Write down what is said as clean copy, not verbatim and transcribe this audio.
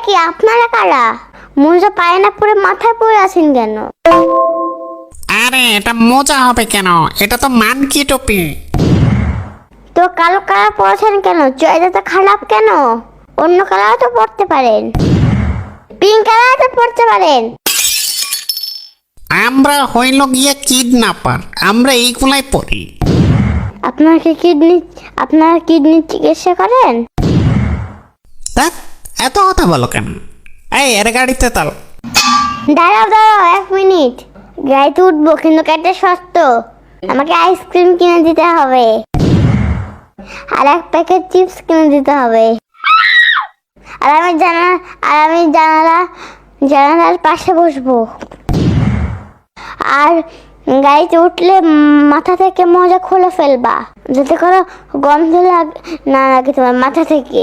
কি আপনারা কারা? মোজা পায়ে না পরে মাথায় পরে আছেন কেন? আরে এটা মজা হবে কেন? এটা তো মানকি টুপি। তো কালো কালার পরেছেন কেন? চয়েসটা তো খারাপ কেন? অন্য কালার তো পরতে পারেন, পিঙ্ক কালার তো পরতে পারেন। আমরা হইল গিয়ে কিডন্যাপার, আমরা এইগুলাই পড়ি। আপনারা কিডনি চিকিৎসা করেন? তা এত কথা বলো কেন? এই এর গাড়িতে তাল। দাঁড়াও 1 মিনিট। গাড়িতে উঠবো কিন্তু গাড়িটা সস্ত। আমাকে আইসক্রিম কিনে দিতে হবে আর 1 প্যাকেট চিপস কিনে দিতে হবে। আর আমি জানালার পাশে বসবো। আর গাড়িতে উঠলে মাথা থেকে মোজা খুলে ফেলবা, যাতে করে গন্ধ না লাগে তোমার মাথা থেকে।